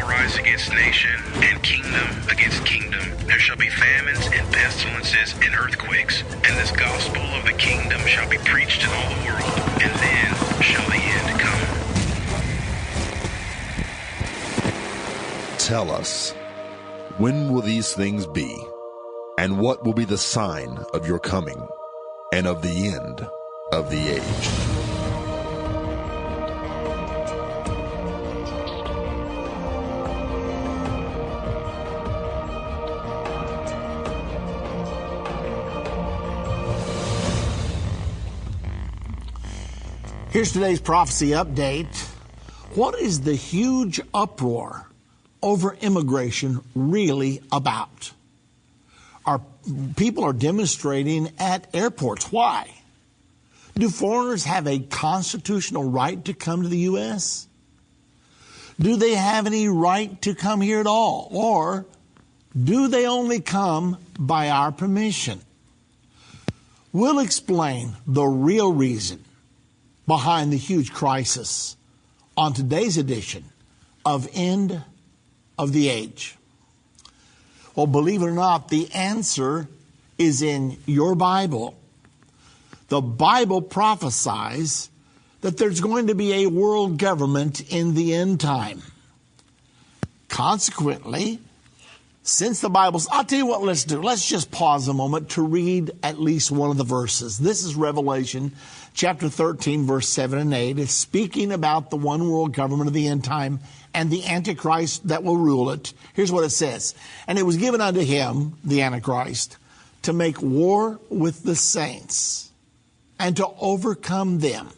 shall rise against nation, and kingdom against kingdom. There shall be famines and pestilences and earthquakes, and this gospel of the kingdom shall be preached in all the world, and then shall the end come. Tell us, when will these things be? And what will be the sign of your coming and of the end of the age? Here's today's prophecy update. What is the huge uproar over immigration really about? People are demonstrating at airports. Why? Do foreigners have a constitutional right to come to the U.S.? Do they have any right to come here at all? Or do they only come by our permission? We'll explain the real reason behind the huge crisis on today's edition of End of the Age. Well, believe it or not, the answer is in your Bible. The Bible prophesies that there's going to be a world government in the end time. Consequently, since the Bible's, I'll tell you what let's do. Let's just pause a moment to read at least one of the verses. This is Revelation chapter 13, verse 7 and 8. It's speaking about the one world government of the end time and the Antichrist that will rule it. Here's what it says. And it was given unto him, the Antichrist, to make war with the saints and to overcome them.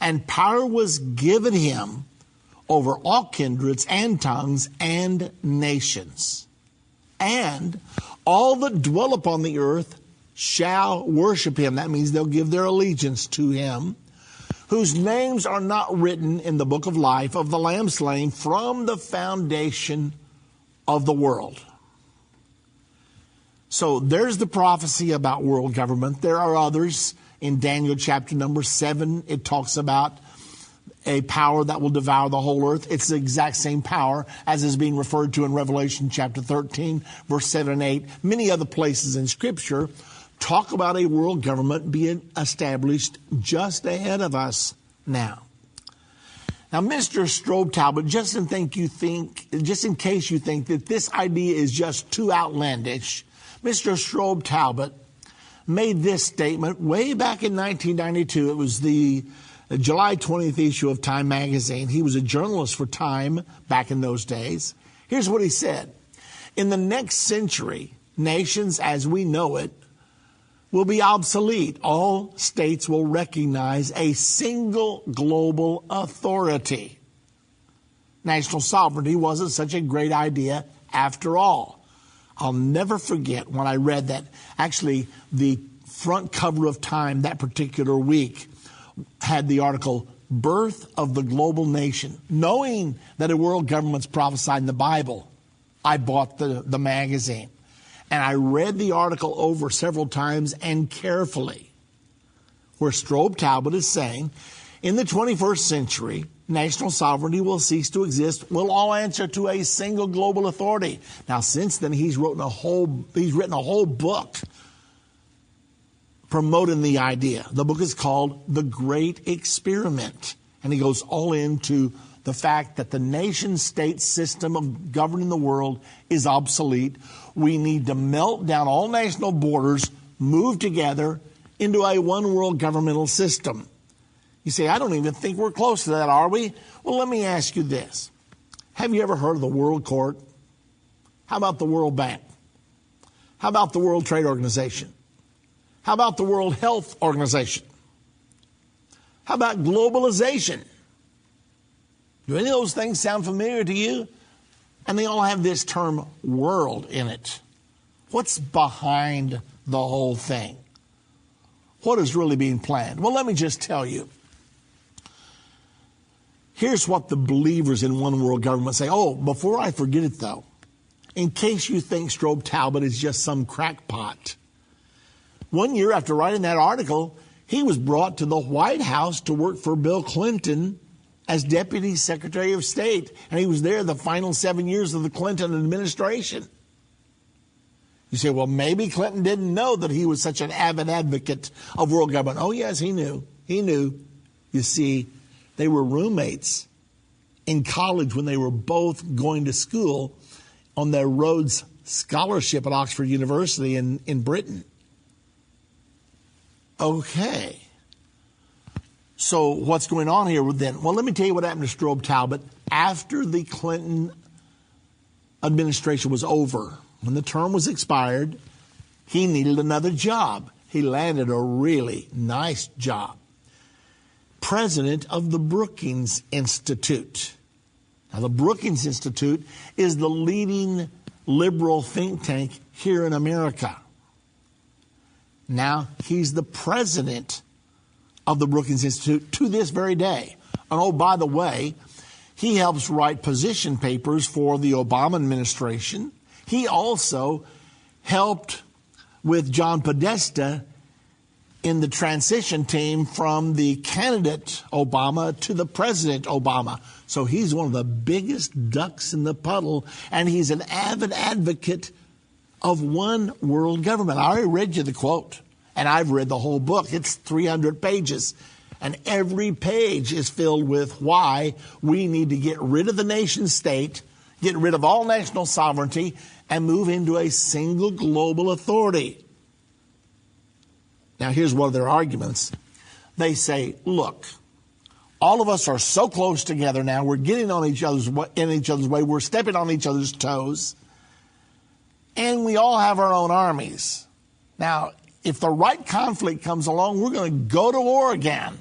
And power was given him over all kindreds and tongues and nations. And all that dwell upon the earth shall worship him. That means they'll give their allegiance to him, whose names are not written in the book of life of the Lamb slain from the foundation of the world. So there's the prophecy about world government. There are others. In Daniel chapter number 7, it talks about a power that will devour the whole earth. It's the exact same power as is being referred to in Revelation chapter 13, verse 7 and 8. Many other places in Scripture talk about a world government being established just ahead of us now. Now, Mr. Strobe Talbot, just in case you think that this idea is just too outlandish, Mr. Strobe Talbot made this statement way back in 1992. It was the July 20th issue of Time magazine. He was a journalist for Time back in those days. Here's what he said. In the next century, nations as we know it will be obsolete. All states will recognize a single global authority. National sovereignty wasn't such a great idea after all. I'll never forget when I read that. Actually, the front cover of Time that particular week had the article, Birth of the Global Nation. Knowing that a world government's prophesied in the Bible, I bought the magazine. And I read the article over several times and carefully, where Strobe Talbot is saying, in the 21st century, national sovereignty will cease to exist. We'll all answer to a single global authority. Now, since then, he's written a whole book promoting the idea. The book is called The Great Experiment. And he goes all into the fact that the nation-state system of governing the world is obsolete. We need to melt down all national borders, move together into a one-world governmental system. You say, I don't even think we're close to that, are we? Well, let me ask you this. Have you ever heard of the World Court? How about the World Bank? How about the World Trade Organization? How about the World Health Organization? How about globalization? Do any of those things sound familiar to you? And they all have this term world in it. What's behind the whole thing? What is really being planned? Well, let me just tell you. Here's what the believers in one world government say. Oh, before I forget it though, in case you think Strobe Talbot is just some crackpot, 1 year after writing that article, he was brought to the White House to work for Bill Clinton as Deputy Secretary of State, and he was there the final 7 years of the Clinton administration. You say, well, maybe Clinton didn't know that he was such an avid advocate of world government. Oh, yes, he knew. He knew. You see, they were roommates in college when they were both going to school on their Rhodes Scholarship at Oxford University in Britain. Okay. So what's going on here then? Well, let me tell you what happened to Strobe Talbott after the Clinton administration was over. When the term was expired, he needed another job. He landed a really nice job. President of the Brookings Institute. Now, the Brookings Institute is the leading liberal think tank here in America. Now, he's the president of the Brookings Institute to this very day. And oh, by the way, he helps write position papers for the Obama administration. He also helped with John Podesta in the transition team from the candidate Obama to the President Obama. So he's one of the biggest ducks in the puddle, and he's an avid advocate of one world government. I already read you the quote, and I've read the whole book. It's 300 pages, and every page is filled with why we need to get rid of the nation state, get rid of all national sovereignty, and move into a single global authority. Now, here's one of their arguments. They say, look, all of us are so close together now, we're getting on in each other's way, we're stepping on each other's toes, and we all have our own armies. Now, if the right conflict comes along, we're going to go to war again.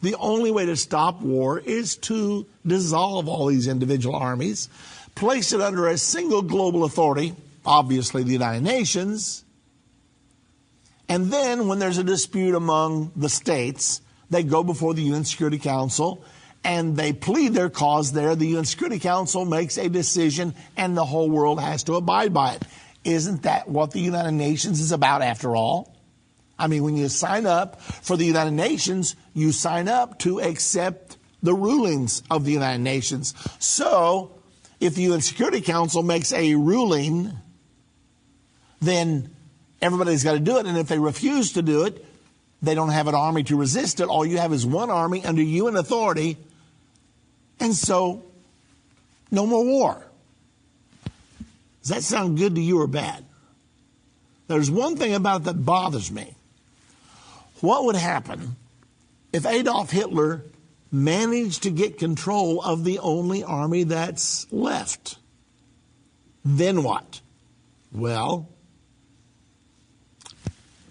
The only way to stop war is to dissolve all these individual armies, place it under a single global authority, obviously the United Nations, and then when there's a dispute among the states, they go before the UN Security Council and they plead their cause there. The UN Security Council makes a decision and the whole world has to abide by it. Isn't that what the United Nations is about after all? I mean, when you sign up for the United Nations, you sign up to accept the rulings of the United Nations. So if the UN Security Council makes a ruling, then everybody's got to do it. And if they refuse to do it, they don't have an army to resist it. All you have is one army under UN authority. And so, no more war. Does that sound good to you or bad? There's one thing about it that bothers me. What would happen if Adolf Hitler managed to get control of the only army that's left? Then what? Well,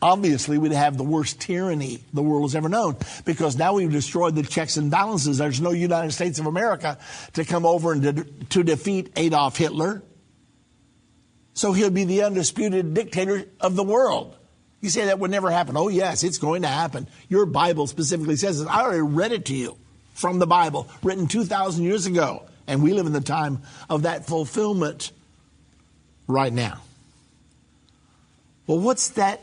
obviously, we'd have the worst tyranny the world has ever known, because now we've destroyed the checks and balances. There's no United States of America to come over and to defeat Adolf Hitler. So he'll be the undisputed dictator of the world. You say that would never happen. Oh, yes, it's going to happen. Your Bible specifically says it. I already read it to you from the Bible, written 2,000 years ago. And we live in the time of that fulfillment right now. Well, what's that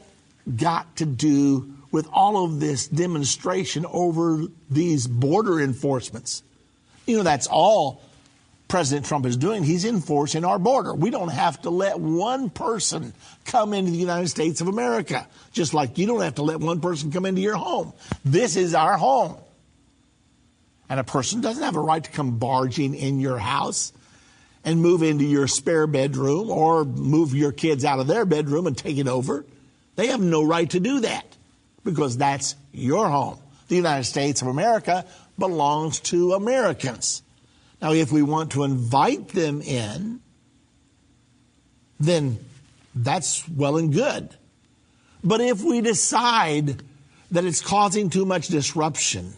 got to do with all of this demonstration over these border enforcements? You know, that's all President Trump is doing. He's enforcing our border. We don't have to let one person come into the United States of America, just like you don't have to let one person come into your home. This is our home. And a person doesn't have a right to come barging in your house and move into your spare bedroom or move your kids out of their bedroom and take it over. They have no right to do that because that's your home. The United States of America belongs to Americans. Now, if we want to invite them in, then that's well and good. But if we decide that it's causing too much disruption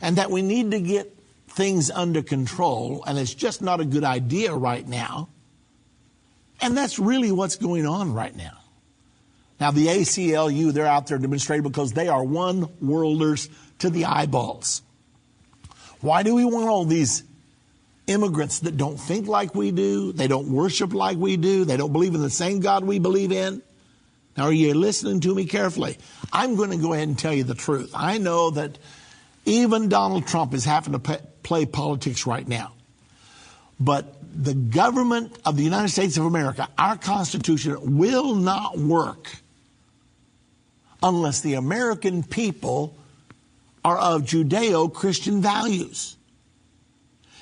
and that we need to get things under control, and it's just not a good idea right now, and that's really what's going on right now. Now, the ACLU, they're out there demonstrating because they are one-worlders to the eyeballs. Why do we want all these immigrants that don't think like we do? They don't worship like we do. They don't believe in the same God we believe in. Now, are you listening to me carefully? I'm going to go ahead and tell you the truth. I know that Even Donald Trump is having to play politics right now. But the government of the United States of America, our Constitution, will not work unless the American people are of Judeo-Christian values.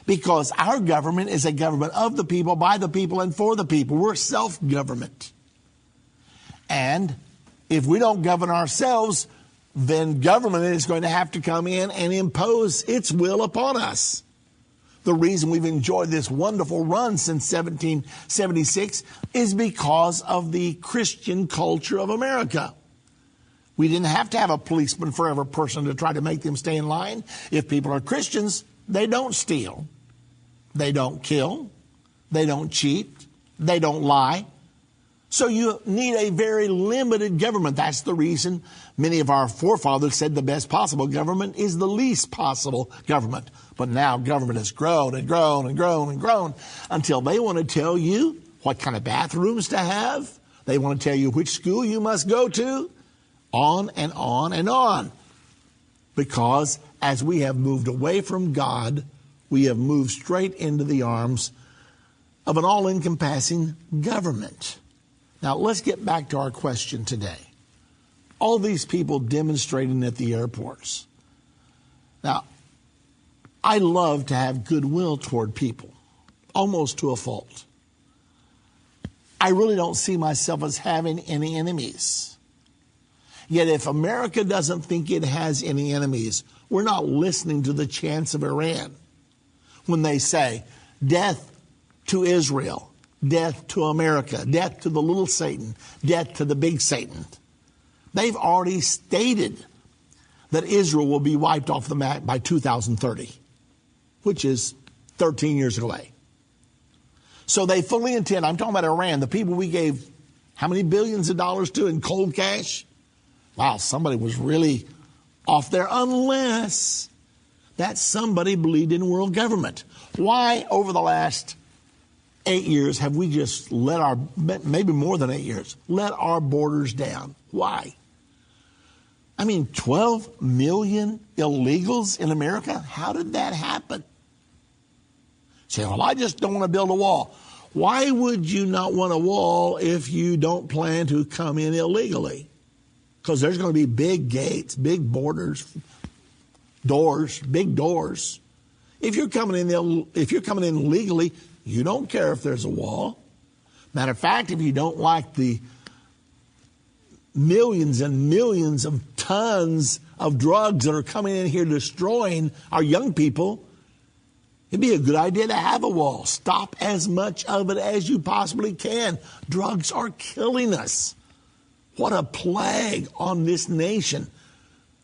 Because our government is a government of the people, by the people, and for the people. We're self-government. And if we don't govern ourselves, then government is going to have to come in and impose its will upon us. The reason we've enjoyed this wonderful run since 1776 is because of the Christian culture of America. We didn't have to have a policeman for every person to try to make them stay in line. If people are Christians, they don't steal, they don't kill, they don't cheat, they don't lie. So you need a very limited government. That's the reason many of our forefathers said the best possible government is the least possible government. But now government has grown and grown and grown and grown until they want to tell you what kind of bathrooms to have. They want to tell you which school you must go to, on and on and on. Because as we have moved away from God, we have moved straight into the arms of an all-encompassing government. Now, let's get back to our question today. All these people demonstrating at the airports. Now, I love to have goodwill toward people, almost to a fault. I really don't see myself as having any enemies. Yet if America doesn't think it has any enemies, we're not listening to the chants of Iran when they say, death to Israel, death to America, death to the little Satan, death to the big Satan. They've already stated that Israel will be wiped off the map by 2030, which is 13 years away. So they fully intend, I'm talking about Iran, the people we gave how many billions of dollars to in cold cash? Wow, somebody was really off there, unless that somebody believed in world government. Why over the last 8 years have we just let our, maybe more than 8 years, let our borders down? Why? I mean, 12 million illegals in America? How did that happen? Say, well, I just don't want to build a wall. Why would you not want a wall if you don't plan to come in illegally? Because there's going to be big gates, big borders, doors, big doors. If you're coming in legally, you don't care if there's a wall. Matter of fact, if you don't like the millions and millions of tons of drugs that are coming in here destroying our young people, it'd be a good idea to have a wall. Stop as much of it as you possibly can. Drugs are killing us. What a plague on this nation.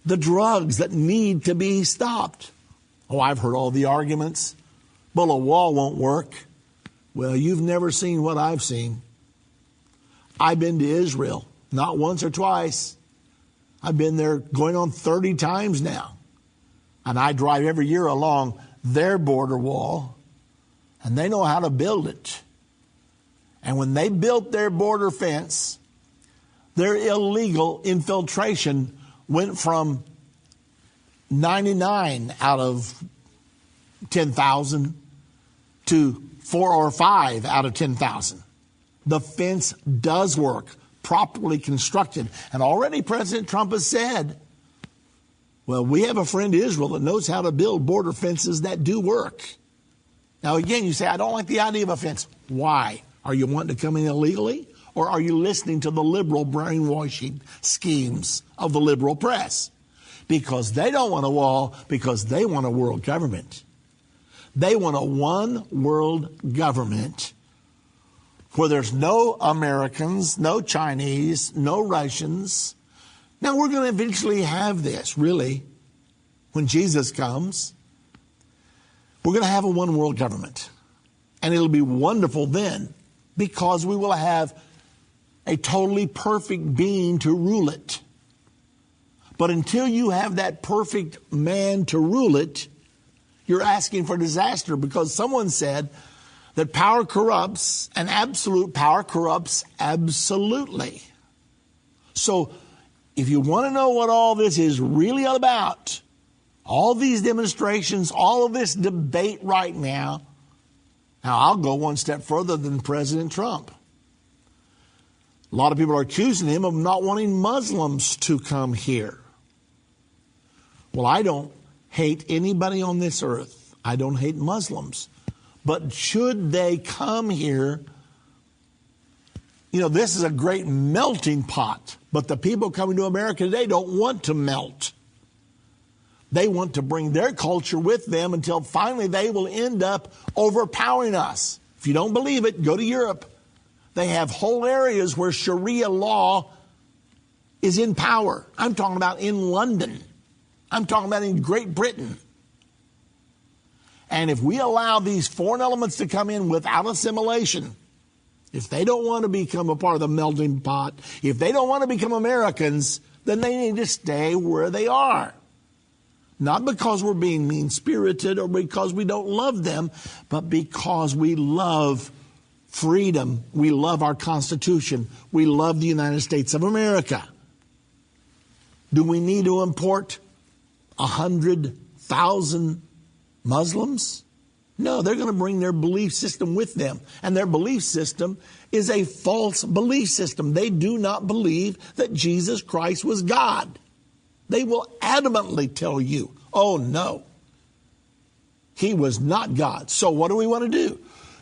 The drugs that need to be stopped. Oh, I've heard all the arguments. Well, a wall won't work. Well, you've never seen what I've seen. I've been to Israel, not once or twice. I've been there going on 30 times now. And I drive every year along their border wall, and they know how to build it. And when they built their border fence, their illegal infiltration went from 99 out of 10,000 to 4 or 5 out of 10,000. The fence does work, properly constructed. And already President Trump has said, well, we have a friend Israel that knows how to build border fences that do work. Now, again, you say, I don't like the idea of a fence. Why? Are you wanting to come in illegally? Or are you listening to the liberal brainwashing schemes of the liberal press? Because they don't want a wall, because they want a world government. They want a one world government where there's no Americans, no Chinese, no Russians. Now, we're going to eventually have this, really, when Jesus comes. We're going to have a one world government. And it'll be wonderful then, because we will have a totally perfect being to rule it. But until you have that perfect man to rule it, you're asking for disaster, because someone said that power corrupts and absolute power corrupts absolutely. So if you want to know what all this is really about, All these demonstrations, all of this debate right now. Now, I'll go one step further than President Trump. A lot of people are accusing him of not wanting Muslims to come here. Well, I don't hate anybody on this earth. I don't hate Muslims. But should they come here, you know, this is a great melting pot. But the people coming to America today don't want to melt. They want to bring their culture with them until finally they will end up overpowering us. If you don't believe it, go to Europe. They have whole areas where Sharia law is in power. I'm talking about in London. I'm talking about in Great Britain. And if we allow these foreign elements to come in without assimilation, if they don't want to become a part of the melting pot, if they don't want to become Americans, then they need to stay where they are. Not because we're being mean-spirited or because we don't love them, but because we love freedom. We love our Constitution. We love the United States of America. Do we need to import 100,000 Muslims? No, they're going to bring their belief system with them. And their belief system is a false belief system. They do not believe that Jesus Christ was God. They will adamantly tell you, oh no, he was not God. So what do we want to do?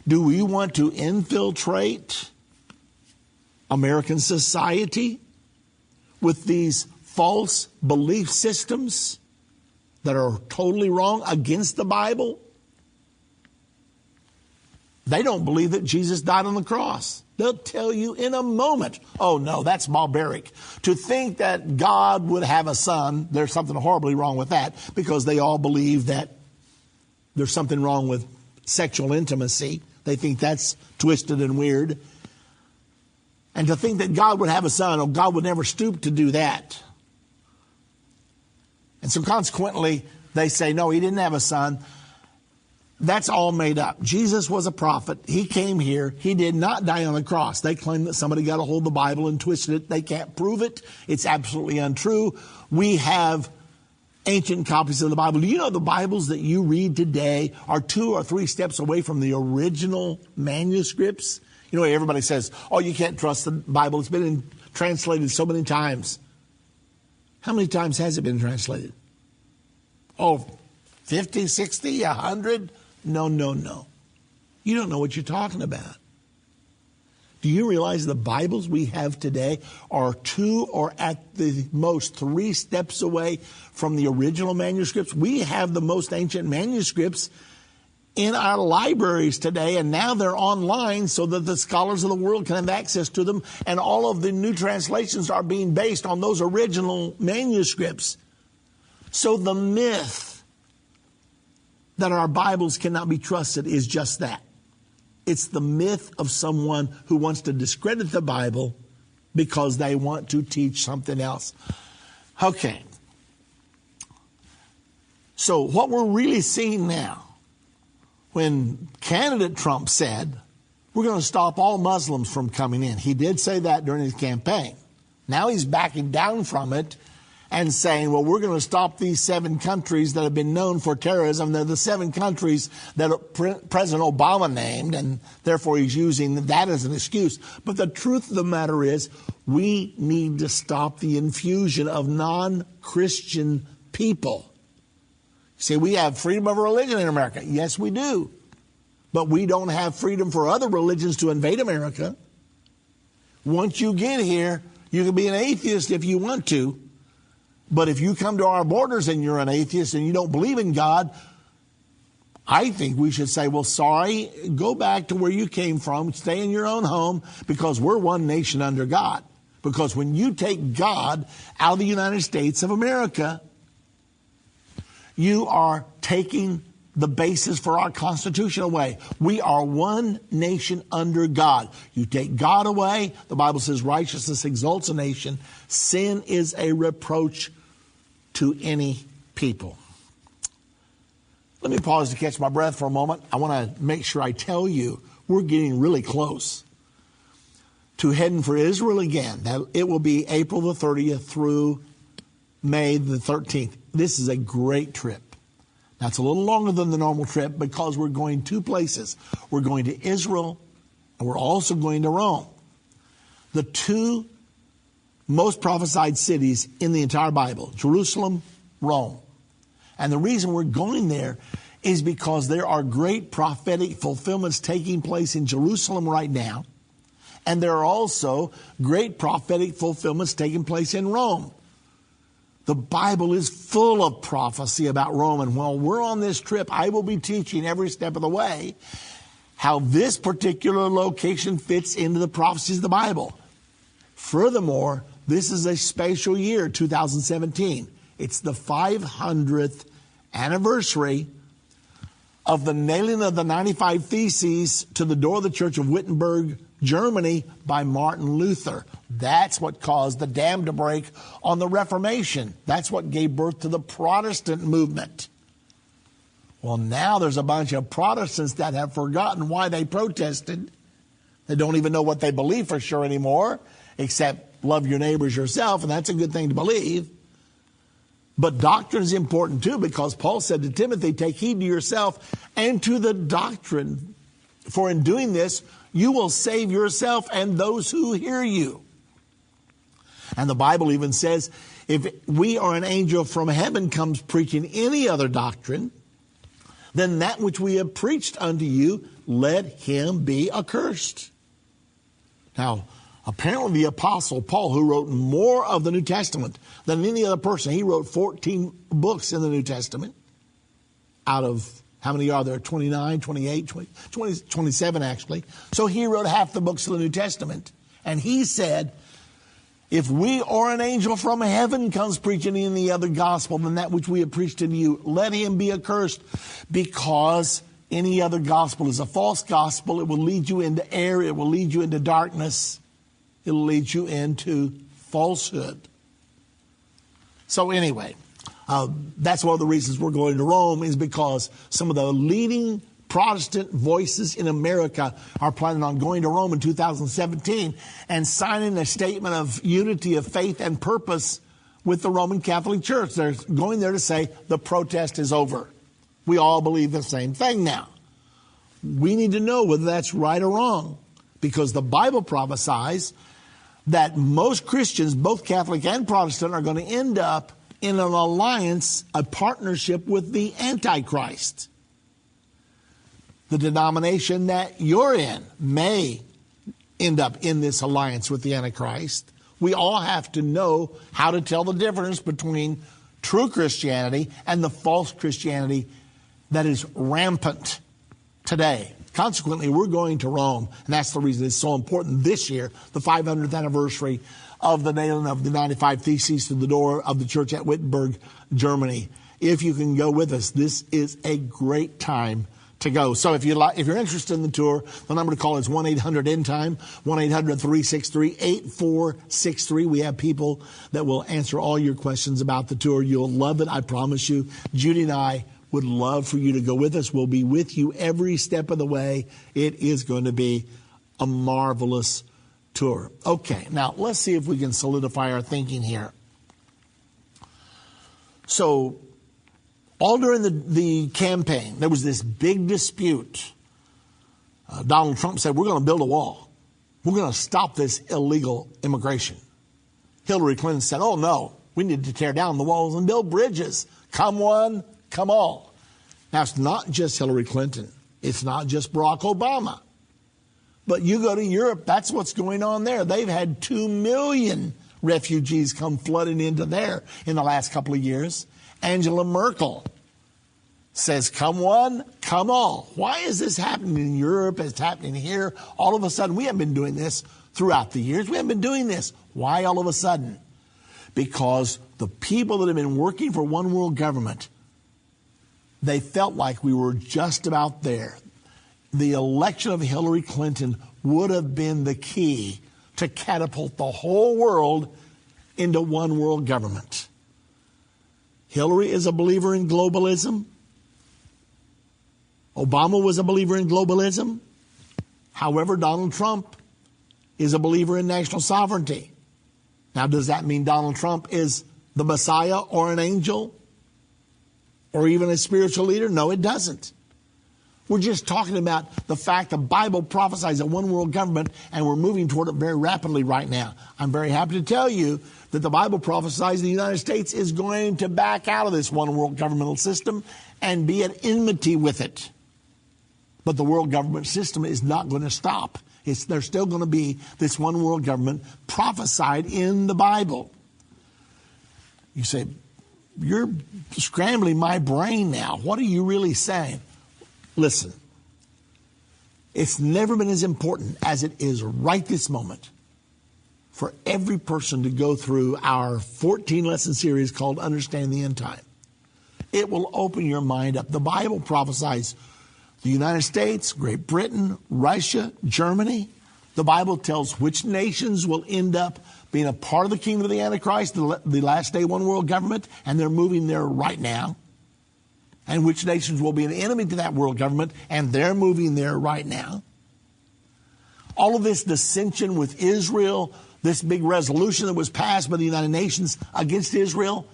Do we want to infiltrate American society with these false belief systems that are totally wrong against the Bible? They don't believe that Jesus died on the cross. They'll tell you in a moment, oh no, that's barbaric. To think that God would have a son, there's something horribly wrong with that, because they all believe that there's something wrong with sexual intimacy. They think that's twisted and weird. And to think that God would have a son, oh, God would never stoop to do that. And so consequently, they say, no, he didn't have a son. That's all made up. Jesus was a prophet. He came here. He did not die on the cross. They claim that somebody got a hold of the Bible and twisted it. They can't prove it. It's absolutely untrue. We have ancient copies of the Bible. Do you know the Bibles that you read today are 2 or 3 steps away from the original manuscripts? You know, everybody says, oh, you can't trust the Bible. It's been translated so many times. How many times has it been translated? Oh, 50, 60, 100? No. You don't know what you're talking about. Do you realize the Bibles we have today are 2 or at the most 3 steps away from the original manuscripts? We have the most ancient manuscripts in our libraries today, and now they're online so that the scholars of the world can have access to them, and all of the new translations are being based on those original manuscripts. So the myth that our Bibles cannot be trusted is just that. It's the myth of someone who wants to discredit the Bible because they want to teach something else. Okay. So what we're really seeing now, when candidate Trump said, we're going to stop all Muslims from coming in. He did say that during his campaign. Now he's backing down from it and saying, well, we're going to stop these 7 countries that have been known for terrorism. They're the 7 countries that President Obama named, and therefore he's using that as an excuse. But the truth of the matter is, we need to stop the infusion of non-Christian people. See, we have freedom of religion in America. Yes, we do. But we don't have freedom for other religions to invade America. Once you get here, you can be an atheist if you want to. But if you come to our borders and you're an atheist and you don't believe in God, I think we should say, well, sorry, go back to where you came from, stay in your own home, because we're one nation under God. Because when you take God out of the United States of America, you are taking the basis for our Constitution away. We are one nation under God. You take God away, the Bible says righteousness exalts a nation. Sin is a reproach to any people. Let me pause to catch my breath for a moment. I want to make sure I tell you we're getting really close to heading for Israel again. That it will be April the 30th through May the 13th. This is a great trip. Now, it's a little longer than the normal trip because we're going two places. We're going to Israel, and we're also going to Rome. The two most prophesied cities in the entire Bible, Jerusalem, Rome. And the reason we're going there is because there are great prophetic fulfillments taking place in Jerusalem right now. And there are also great prophetic fulfillments taking place in Rome. The Bible is full of prophecy about Rome. And while we're on this trip, I will be teaching every step of the way how this particular location fits into the prophecies of the Bible. Furthermore, this is a special year, 2017. It's the 500th anniversary of the nailing of the 95 Theses to the door of the Church of Wittenberg, Germany, by Martin Luther. That's what caused the dam to break on the Reformation. That's what gave birth to the Protestant movement. Well, now there's a bunch of Protestants that have forgotten why they protested. They don't even know what they believe for sure anymore, except love your neighbors yourself, and that's a good thing to believe. But doctrine is important too, because Paul said to Timothy, take heed to yourself and to the doctrine. For in doing this, you will save yourself and those who hear you. And the Bible even says, if we or an angel from heaven comes preaching any other doctrine, then that which we have preached unto you, let him be accursed. Now, apparently the Apostle Paul, who wrote more of the New Testament than any other person, he wrote 14 books in the New Testament out of, how many are there? 29, 28, 20, 27 actually. So he wrote half the books of the New Testament. And he said, if we or an angel from heaven comes preaching any other gospel than that which we have preached unto you, let him be accursed, because any other gospel is a false gospel. It will lead you into error. It will lead you into darkness. It will lead you into falsehood. So anyway, that's one of the reasons we're going to Rome, is because some of the leading Protestant voices in America are planning on going to Rome in 2017 and signing a statement of unity of faith and purpose with the Roman Catholic Church. They're going there to say the protest is over. We all believe the same thing now. We need to know whether that's right or wrong, because the Bible prophesies that most Christians, both Catholic and Protestant, are going to end up in an alliance, a partnership with the Antichrist. The denomination that you're in may end up in this alliance with the Antichrist. We all have to know how to tell the difference between true Christianity and the false Christianity that is rampant today. Consequently, we're going to Rome, and that's the reason it's so important this year, the 500th anniversary of the nailing of the 95 Theses to the door of the church at Wittenberg, Germany. If you can go with us, this is a great time to go. So if you're interested in the tour, the number to call is 1-800-END-TIME, 1-800-363-8463. We have people that will answer all your questions about the tour. You'll love it, I promise you. Judy and I would love for you to go with us. We'll be with you every step of the way. It is going to be a marvelous tour. Okay, now let's see if we can solidify our thinking here. So, all during the campaign, there was this big dispute. Donald Trump said, we're going to build a wall. We're going to stop this illegal immigration. Hillary Clinton said, oh no, we need to tear down the walls and build bridges. Come one, come all. Now, it's not just Hillary Clinton. It's not just Barack Obama. But you go to Europe, that's what's going on there. They've had 2 million refugees come flooding into there in the last couple of years. Angela Merkel says, come one, come all. Why is this happening in Europe? It's happening here. All of a sudden, we haven't been doing this throughout the years. We haven't been doing this. Why all of a sudden? Because the people that have been working for one world government, they felt like we were just about there. The election of Hillary Clinton would have been the key to catapult the whole world into one world government. Hillary is a believer in globalism. Obama was a believer in globalism. However, Donald Trump is a believer in national sovereignty. Now, does that mean Donald Trump is the Messiah or an angel or even a spiritual leader? No, it doesn't. We're just talking about the fact the Bible prophesies a one world government, and we're moving toward it very rapidly right now. I'm very happy to tell you that the Bible prophesies the United States is going to back out of this one world governmental system and be at enmity with it. But the world government system is not going to stop. There's still going to be this one world government prophesied in the Bible. You say, you're scrambling my brain now. What are you really saying? Listen, it's never been as important as it is right this moment for every person to go through our 14-lesson series called Understanding the End Time. It will open your mind up. The Bible prophesies the United States, Great Britain, Russia, Germany. The Bible tells which nations will end up being a part of the kingdom of the Antichrist, the last day one world government, and they're moving there right now. And which nations will be an enemy to that world government, and they're moving there right now. All of this dissension with Israel, this big resolution that was passed by the United Nations against Israel,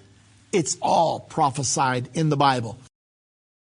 it's all prophesied in the Bible.